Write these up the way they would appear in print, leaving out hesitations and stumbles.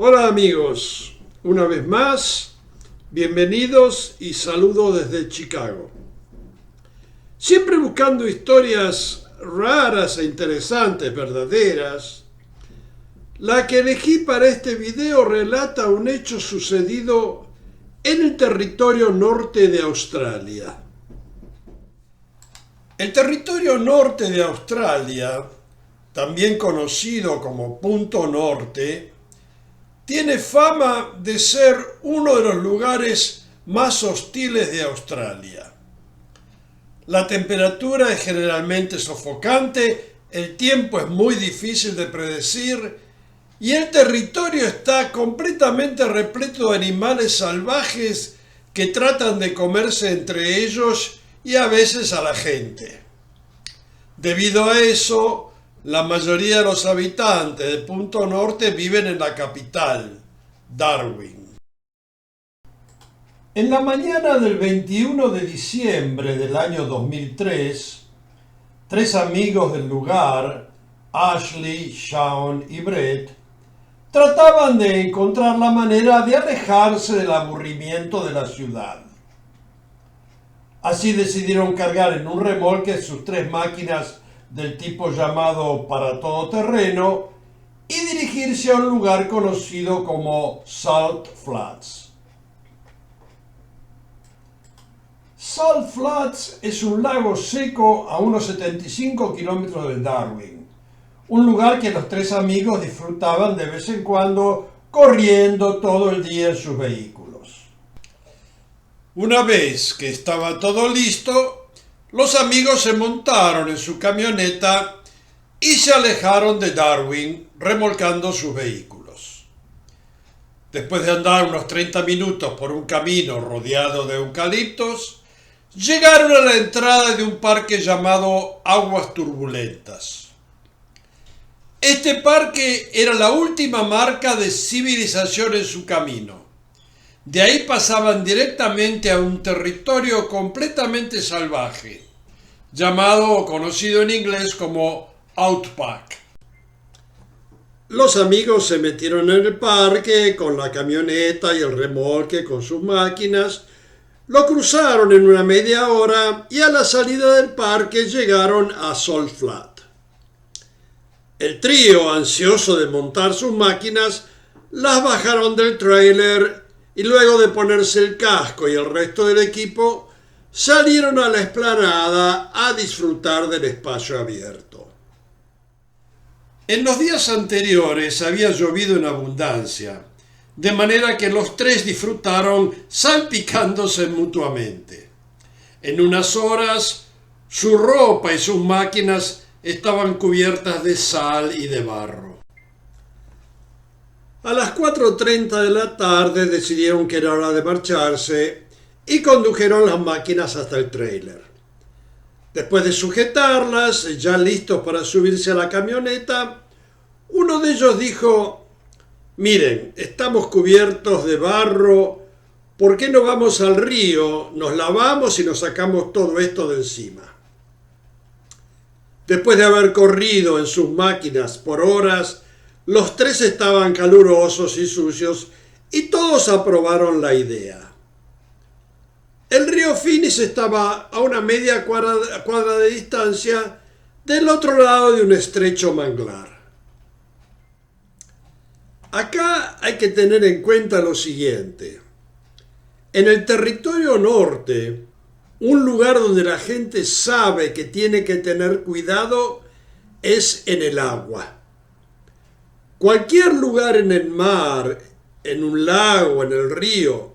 Hola amigos, una vez más, bienvenidos y saludo desde Chicago. Siempre buscando historias raras e interesantes, verdaderas, la que elegí para este video relata un hecho sucedido en el territorio norte de Australia. El territorio norte de Australia, también conocido como Punto Norte, tiene fama de ser uno de los lugares más hostiles de Australia. La temperatura es generalmente sofocante, el tiempo es muy difícil de predecir y el territorio está completamente repleto de animales salvajes que tratan de comerse entre ellos y a veces a la gente. Debido a eso, la mayoría de los habitantes de Punto Norte viven en la capital, Darwin. En la mañana del 21 de diciembre del año 2003, tres amigos del lugar, Ashley, Shaun y Brett, trataban de encontrar la manera de alejarse del aburrimiento de la ciudad. Así decidieron cargar en un remolque sus tres máquinas del tipo llamado para todoterreno y dirigirse a un lugar conocido como Salt Flats. Salt Flats es un lago seco a unos 75 kilómetros de Darwin, un lugar que los tres amigos disfrutaban de vez en cuando corriendo todo el día en sus vehículos. Una vez que estaba todo listo, los amigos se montaron en su camioneta y se alejaron de Darwin remolcando sus vehículos. Después de andar unos 30 minutos por un camino rodeado de eucaliptos, llegaron a la entrada de un parque llamado Aguas Turbulentas. Este parque era la última marca de civilización en su camino. De ahí pasaban directamente a un territorio completamente salvaje, llamado o conocido en inglés como Outback. Los amigos se metieron en el parque con la camioneta y el remolque con sus máquinas, lo cruzaron en una media hora y a la salida del parque llegaron a Salt Flat. El trío, ansioso de montar sus máquinas, las bajaron del tráiler y luego de ponerse el casco y el resto del equipo, salieron a la explanada a disfrutar del espacio abierto. En los días anteriores había llovido en abundancia, de manera que los tres disfrutaron salpicándose mutuamente. En unas horas, su ropa y sus máquinas estaban cubiertas de sal y de barro. A las 4:30 de la tarde decidieron que era hora de marcharse y condujeron las máquinas hasta el tráiler. Después de sujetarlas, ya listos para subirse a la camioneta, uno de ellos dijo: «Miren, estamos cubiertos de barro, ¿por qué no vamos al río, nos lavamos y nos sacamos todo esto de encima?» Después de haber corrido en sus máquinas por horas, los tres estaban calurosos y sucios y todos aprobaron la idea. El río Finis estaba a una media cuadra de distancia del otro lado de un estrecho manglar. Acá hay que tener en cuenta lo siguiente. En el territorio norte, un lugar donde la gente sabe que tiene que tener cuidado es en el agua. Cualquier lugar en el mar, en un lago, en el río,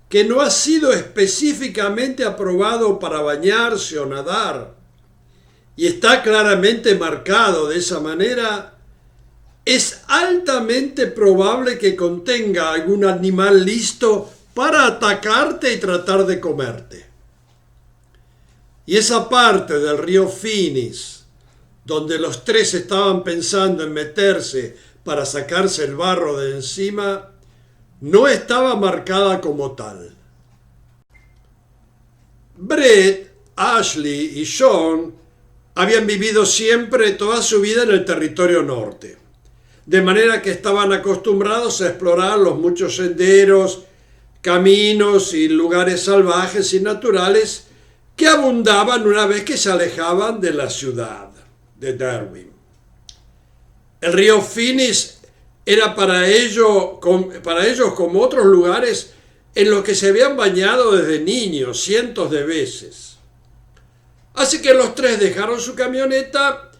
que no ha sido específicamente aprobado para bañarse o nadar, y está claramente marcado de esa manera, es altamente probable que contenga algún animal listo para atacarte y tratar de comerte. Y esa parte del río Finis, donde los tres estaban pensando en meterse para sacarse el barro de encima, no estaba marcada como tal. Brett, Ashley y Shaun habían vivido siempre toda su vida en el territorio norte. de manera que estaban acostumbrados a explorar los muchos senderos, caminos y lugares salvajes y naturales que abundaban una vez que se alejaban de la ciudad de Darwin. El río Finis era para ellos como otros lugares en los que se habían bañado desde niños cientos de veces. Así que los tres dejaron su camioneta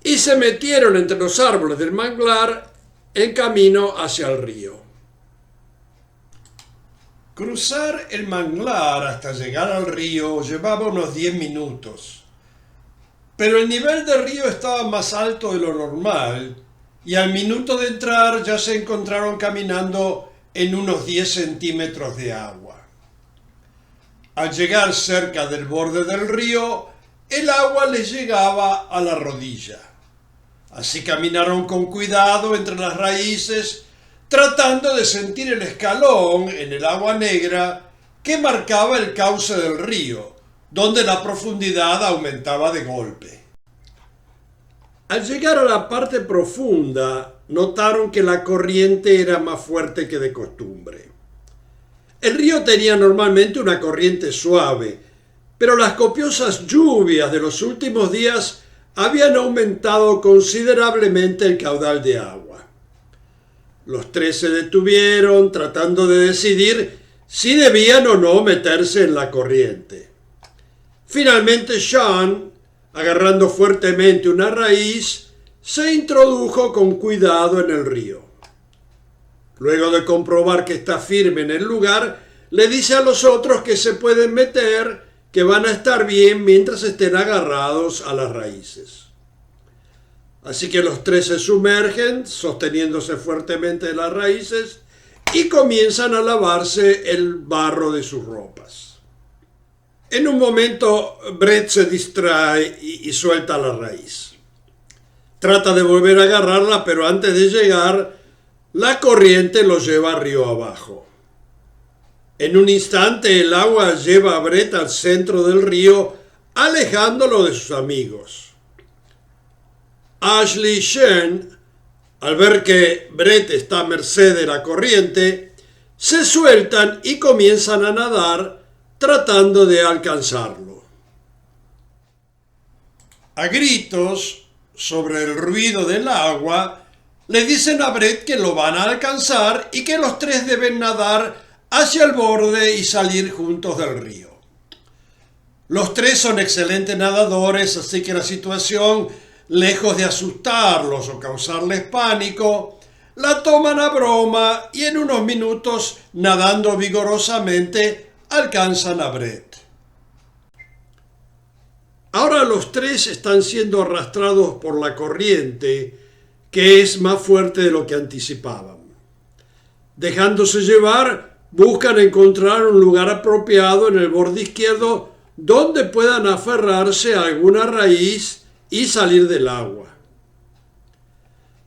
y se metieron entre los árboles del manglar en camino hacia el río. Cruzar el manglar hasta llegar al río llevaba unos 10 minutos, pero el nivel del río estaba más alto de lo normal y al minuto de entrar ya se encontraron caminando en unos 10 centímetros de agua. Al llegar cerca del borde del río, el agua les llegaba a la rodilla. Así caminaron con cuidado entre las raíces, tratando de sentir el escalón en el agua negra que marcaba el cauce del río, donde la profundidad aumentaba de golpe. Al llegar a la parte profunda, notaron que la corriente era más fuerte que de costumbre. El río tenía normalmente una corriente suave, pero las copiosas lluvias de los últimos días habían aumentado considerablemente el caudal de agua. Los tres se detuvieron tratando de decidir si debían o no meterse en la corriente. Finalmente Sean, agarrando fuertemente una raíz, se introdujo con cuidado en el río. Luego de comprobar que está firme en el lugar, le dice a los otros que se pueden meter, que van a estar bien mientras estén agarrados a las raíces. Así que los tres se sumergen, sosteniéndose fuertemente de las raíces, y comienzan a lavarse el barro de sus ropas. En un momento, Brett se distrae y suelta la raíz. Trata de volver a agarrarla, pero antes de llegar, la corriente lo lleva río abajo. En un instante, el agua lleva a Brett al centro del río, alejándolo de sus amigos. Ashley y Sean, al ver que Brett está a merced de la corriente, se sueltan y comienzan a nadar, tratando de alcanzarlo. A gritos, sobre el ruido del agua, le dicen a Brett que lo van a alcanzar y que los tres deben nadar hacia el borde y salir juntos del río. Los tres son excelentes nadadores, así que la situación, lejos de asustarlos o causarles pánico, la toman a broma y en unos minutos, nadando vigorosamente, alcanzan a Brett. Ahora los tres están siendo arrastrados por la corriente, que es más fuerte de lo que anticipaban. Dejándose llevar, buscan encontrar un lugar apropiado en el borde izquierdo donde puedan aferrarse a alguna raíz y salir del agua.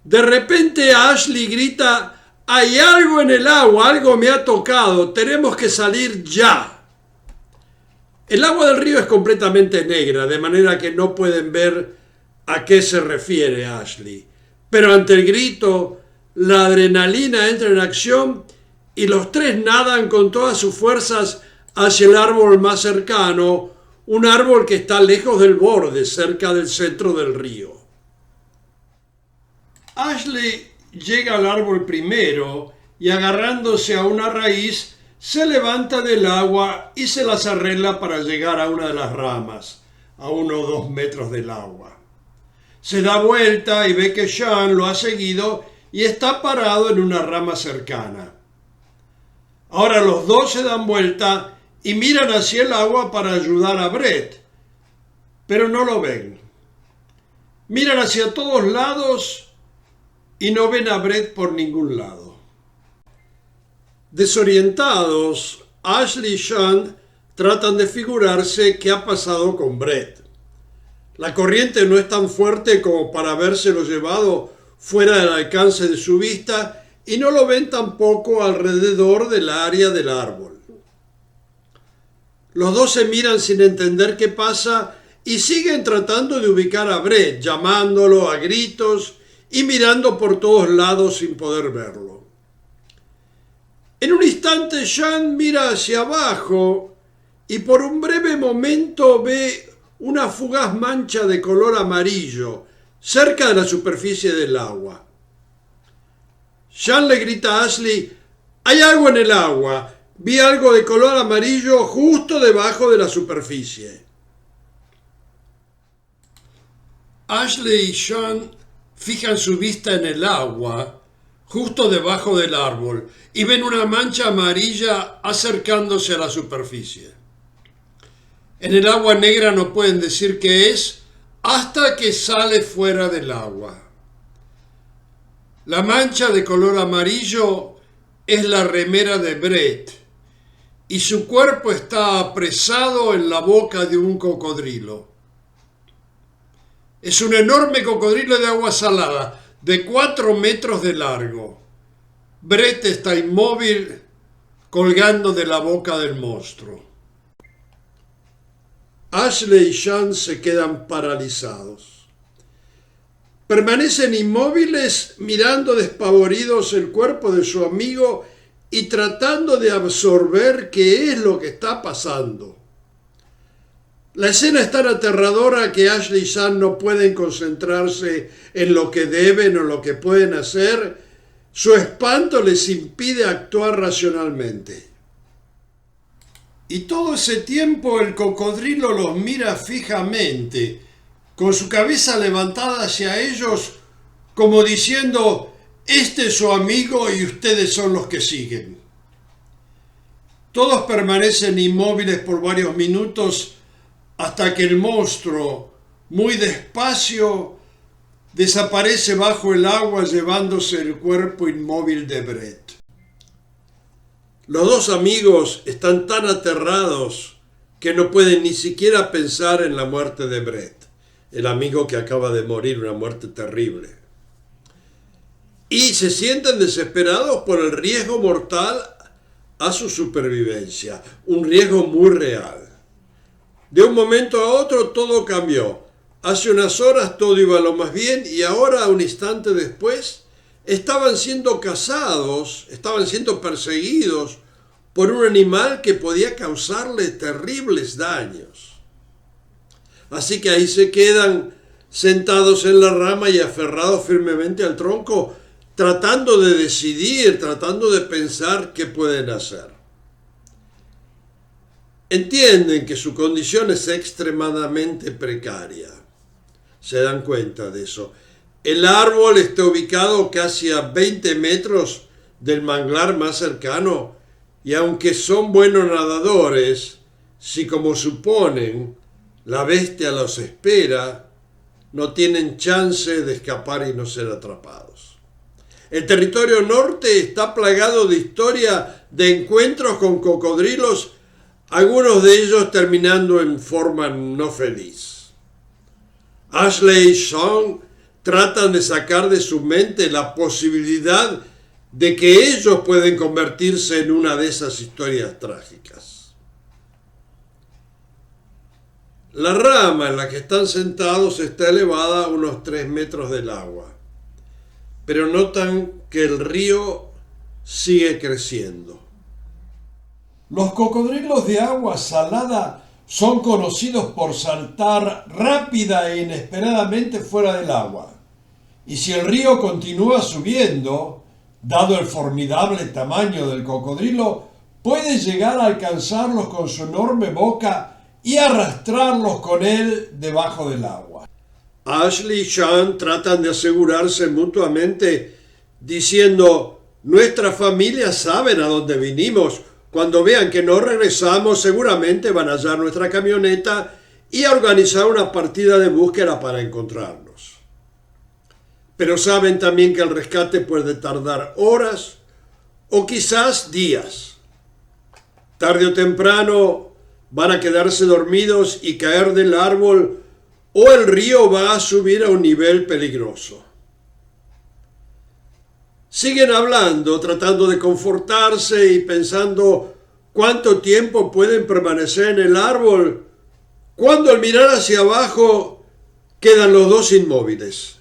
De repente Ashley grita: «¡Hay algo en el agua! ¡Algo me ha tocado! ¡Tenemos que salir ya!». El agua del río es completamente negra, de manera que no pueden ver a qué se refiere Ashley. Pero ante el grito, la adrenalina entra en acción y los tres nadan con todas sus fuerzas hacia el árbol más cercano, un árbol que está lejos del borde, cerca del centro del río. Ashley llega al árbol primero y, agarrándose a una raíz, se levanta del agua y se las arregla para llegar a una de las ramas, a 1 o 2 metros del agua. Se da vuelta y ve que Sean lo ha seguido y está parado en una rama cercana. Ahora los dos se dan vuelta y miran hacia el agua para ayudar a Brett, pero no lo ven. Miran hacia todos lados y no ven a Brett por ningún lado. Desorientados, Ashley y Sean tratan de figurarse qué ha pasado con Brett. La corriente no es tan fuerte como para habérselo llevado fuera del alcance de su vista y no lo ven tampoco alrededor del área del árbol. Los dos se miran sin entender qué pasa y siguen tratando de ubicar a Brett, llamándolo a gritos y mirando por todos lados sin poder verlo. En un instante Jean mira hacia abajo y por un breve momento ve una fugaz mancha de color amarillo cerca de la superficie del agua. Jean le grita a Ashley: «Hay algo en el agua. Vi algo de color amarillo justo debajo de la superficie». Ashley y Jean fijan su vista en el agua justo debajo del árbol y ven una mancha amarilla acercándose a la superficie. En el agua negra no pueden decir qué es hasta que sale fuera del agua. La mancha de color amarillo es la remera de Brett y su cuerpo está apresado en la boca de un cocodrilo. Es un enorme cocodrilo de agua salada, de 4 metros de largo. Brett está inmóvil, colgando de la boca del monstruo. Ashley y Jean se quedan paralizados. Permanecen inmóviles, mirando despavoridos el cuerpo de su amigo y tratando de absorber qué es lo que está pasando. La escena es tan aterradora que Ashley y Jean no pueden concentrarse en lo que deben o lo que pueden hacer. Su espanto les impide actuar racionalmente. Y todo ese tiempo el cocodrilo los mira fijamente, con su cabeza levantada hacia ellos, como diciendo: «Este es su amigo y ustedes son los que siguen». Todos permanecen inmóviles por varios minutos hasta que el monstruo, muy despacio, desaparece bajo el agua llevándose el cuerpo inmóvil de Brett. Los dos amigos están tan aterrados que no pueden ni siquiera pensar en la muerte de Brett, el amigo que acaba de morir, una muerte terrible. Y se sienten desesperados por el riesgo mortal a su supervivencia, un riesgo muy real. De un momento a otro todo cambió. Hace unas horas todo iba lo más bien y ahora, un instante después, estaban siendo cazados, estaban siendo perseguidos por un animal que podía causarle terribles daños. Así que ahí se quedan sentados en la rama y aferrados firmemente al tronco, tratando de decidir, tratando de pensar qué pueden hacer. Entienden que su condición es extremadamente precaria. Se dan cuenta de eso. El árbol está ubicado casi a 20 metros del manglar más cercano y aunque son buenos nadadores, si como suponen la bestia los espera, no tienen chance de escapar y no ser atrapados. El territorio norte está plagado de historia de encuentros con cocodrilos, algunos de ellos terminando en forma no feliz. Ashley y Sean tratan de sacar de su mente la posibilidad de que ellos pueden convertirse en una de esas historias trágicas. La rama en la que están sentados está elevada a unos 3 metros del agua, pero notan que el río sigue creciendo. Los cocodrilos de agua salada son conocidos por saltar rápida e inesperadamente fuera del agua. Y si el río continúa subiendo, dado el formidable tamaño del cocodrilo, puede llegar a alcanzarlos con su enorme boca y arrastrarlos con él debajo del agua. Ashley y Sean tratan de asegurarse mutuamente, diciendo: «Nuestras familias saben a dónde vinimos. Cuando vean que no regresamos, seguramente van a hallar nuestra camioneta y a organizar una partida de búsqueda para encontrarnos». Pero saben también que el rescate puede tardar horas o quizás días. Tarde o temprano van a quedarse dormidos y caer del árbol, o el río va a subir a un nivel peligroso. Siguen hablando, tratando de confortarse y pensando cuánto tiempo pueden permanecer en el árbol, cuando al mirar hacia abajo quedan los dos inmóviles.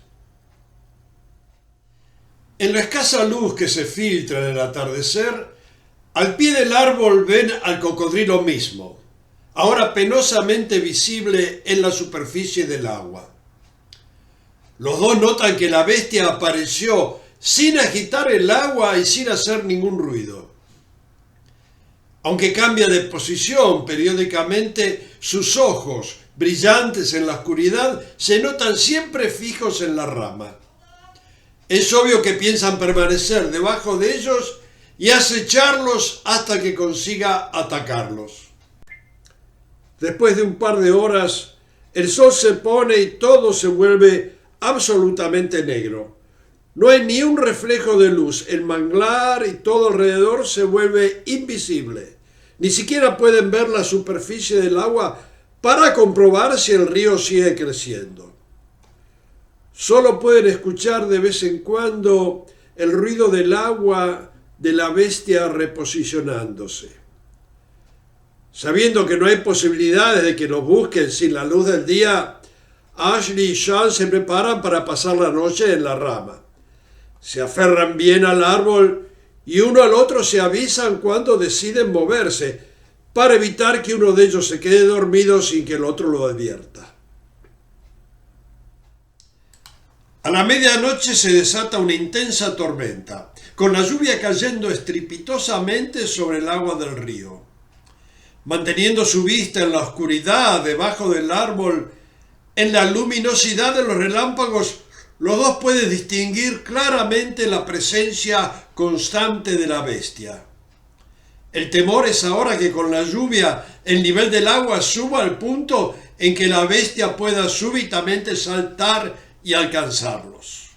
En la escasa luz que se filtra en el atardecer, al pie del árbol ven al cocodrilo mismo, ahora penosamente visible en la superficie del agua. Los dos notan que la bestia apareció sin agitar el agua y sin hacer ningún ruido. Aunque cambia de posición periódicamente, sus ojos, brillantes en la oscuridad, se notan siempre fijos en la rama. Es obvio que piensan permanecer debajo de ellos y acecharlos hasta que consiga atacarlos. Después de un par de horas, el sol se pone y todo se vuelve absolutamente negro. No hay ni un reflejo de luz. El manglar y todo alrededor se vuelve invisible. Ni siquiera pueden ver la superficie del agua para comprobar si el río sigue creciendo. Solo pueden escuchar de vez en cuando el ruido del agua de la bestia reposicionándose. Sabiendo que no hay posibilidades de que los busquen sin la luz del día, Ashley y Sean se preparan para pasar la noche en la rama. Se aferran bien al árbol y uno al otro se avisan cuando deciden moverse, para evitar que uno de ellos se quede dormido sin que el otro lo advierta. A la medianoche se desata una intensa tormenta, con la lluvia cayendo estrepitosamente sobre el agua del río. Manteniendo su vista en la oscuridad debajo del árbol, en la luminosidad de los relámpagos, los dos pueden distinguir claramente la presencia constante de la bestia. El temor es ahora que con la lluvia el nivel del agua suba al punto en que la bestia pueda súbitamente saltar y alcanzarlos.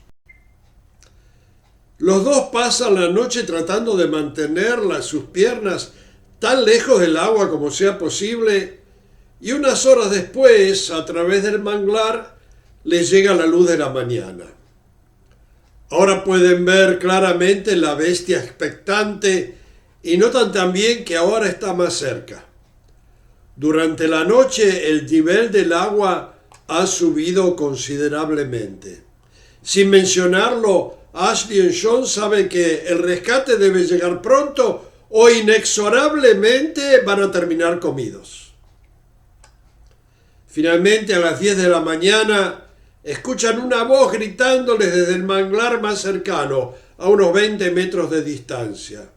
Los dos pasan la noche tratando de mantener sus piernas tan lejos del agua como sea posible, y unas horas después, a través del manglar, les llega la luz de la mañana. Ahora pueden ver claramente la bestia expectante y notan también que ahora está más cerca. Durante la noche el nivel del agua ha subido considerablemente. Sin mencionarlo, Ashley y Sean saben que el rescate debe llegar pronto o inexorablemente van a terminar comidos. Finalmente, a las 10 de la mañana, escuchan una voz gritándoles desde el manglar más cercano, a unos 20 metros de distancia.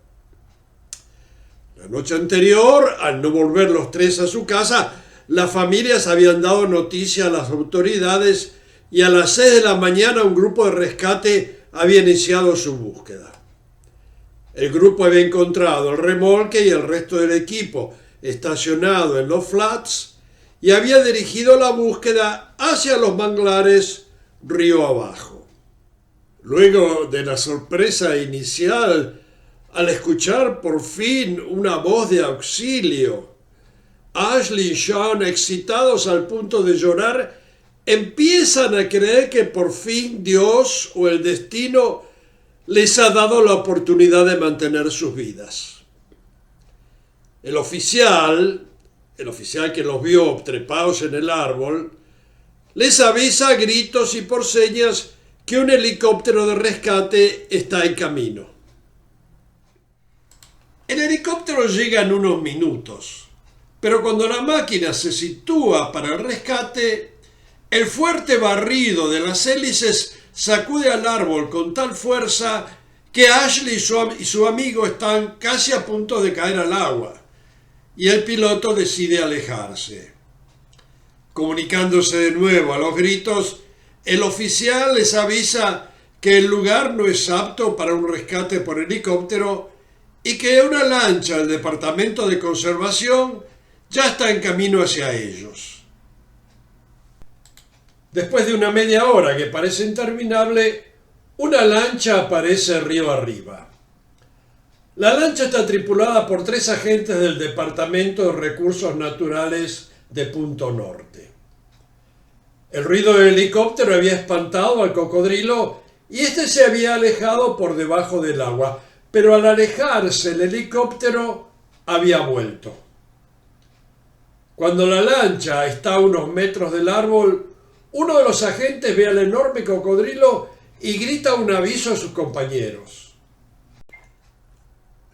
La noche anterior, al no volver los tres a su casa, las familias habían dado noticia a las autoridades y a las 6 de la mañana un grupo de rescate había iniciado su búsqueda. El grupo había encontrado el remolque y el resto del equipo estacionado en los flats y había dirigido la búsqueda hacia los manglares río abajo. Luego de la sorpresa inicial, al escuchar por fin una voz de auxilio, Ashley y Sean, excitados al punto de llorar, empiezan a creer que por fin Dios o el destino les ha dado la oportunidad de mantener sus vidas. El oficial que los vio trepados en el árbol, les avisa a gritos y por señas que un helicóptero de rescate está en camino. El helicóptero llega en unos minutos, pero cuando la máquina se sitúa para el rescate, el fuerte barrido de las hélices sacude al árbol con tal fuerza que Ashley y su amigo están casi a punto de caer al agua, y el piloto decide alejarse. Comunicándose de nuevo a los gritos, el oficial les avisa que el lugar no es apto para un rescate por helicóptero y que una lancha del Departamento de Conservación ya está en camino hacia ellos. Después de una media hora que parece interminable, una lancha aparece río arriba. La lancha está tripulada por 3 agentes del Departamento de Recursos Naturales de Punto Norte. El ruido del helicóptero había espantado al cocodrilo y este se había alejado por debajo del agua, pero al alejarse el helicóptero había vuelto. Cuando la lancha está a unos metros del árbol, uno de los agentes ve al enorme cocodrilo y grita un aviso a sus compañeros.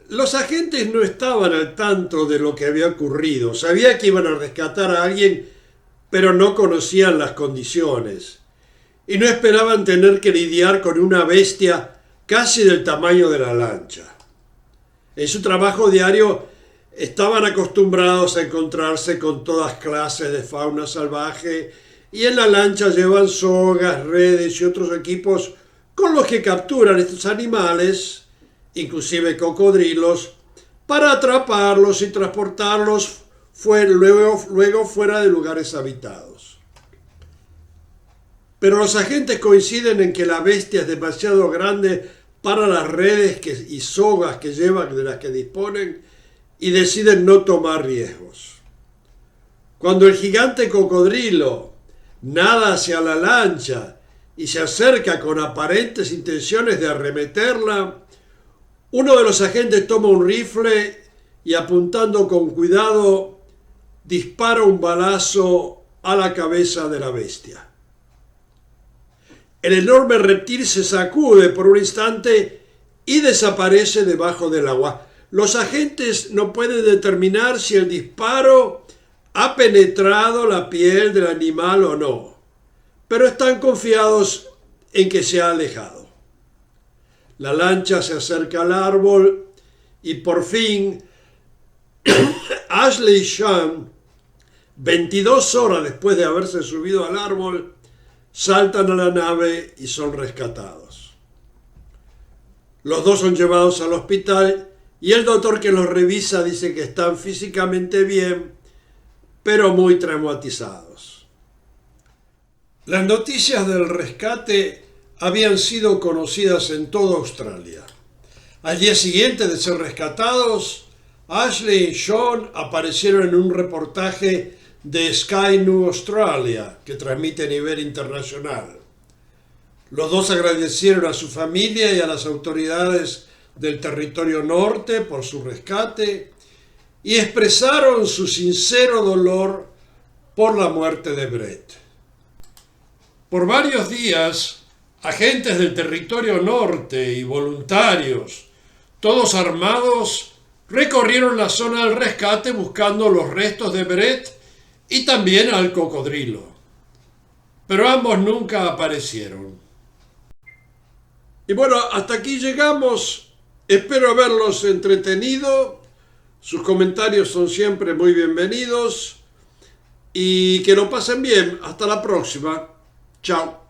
Los agentes no estaban al tanto de lo que había ocurrido. Sabían que iban a rescatar a alguien, pero no conocían las condiciones. Y no esperaban tener que lidiar con una bestia casi del tamaño de la lancha. En su trabajo diario estaban acostumbrados a encontrarse con todas clases de fauna salvaje y en la lancha llevan sogas, redes y otros equipos con los que capturan estos animales, inclusive cocodrilos, para atraparlos y transportarlos luego fuera de lugares habitados. Pero los agentes coinciden en que la bestia es demasiado grande para las redes y sogas que llevan, de las que disponen, y deciden no tomar riesgos. Cuando el gigante cocodrilo nada hacia la lancha y se acerca con aparentes intenciones de arremeterla, uno de los agentes toma un rifle y apuntando con cuidado dispara un balazo a la cabeza de la bestia. El enorme reptil se sacude por un instante y desaparece debajo del agua. Los agentes no pueden determinar si el disparo ha penetrado la piel del animal o no, pero están confiados en que se ha alejado. La lancha se acerca al árbol y por fin Ashley y Sean, 22 horas después de haberse subido al árbol, saltan a la nave y son rescatados. Los dos son llevados al hospital y el doctor que los revisa dice que están físicamente bien, pero muy traumatizados. Las noticias del rescate habían sido conocidas en toda Australia. Al día siguiente de ser rescatados, Ashley y Sean aparecieron en un reportaje de Sky News Australia, que transmite a nivel internacional. Los dos agradecieron a su familia y a las autoridades del Territorio Norte por su rescate y expresaron su sincero dolor por la muerte de Brett. Por varios días, agentes del Territorio Norte y voluntarios, todos armados, recorrieron la zona del rescate buscando los restos de Brett y también al cocodrilo. Pero ambos nunca aparecieron. Y bueno, hasta aquí llegamos. Espero haberlos entretenido. Sus comentarios son siempre muy bienvenidos. Y que lo pasen bien. Hasta la próxima. Chao.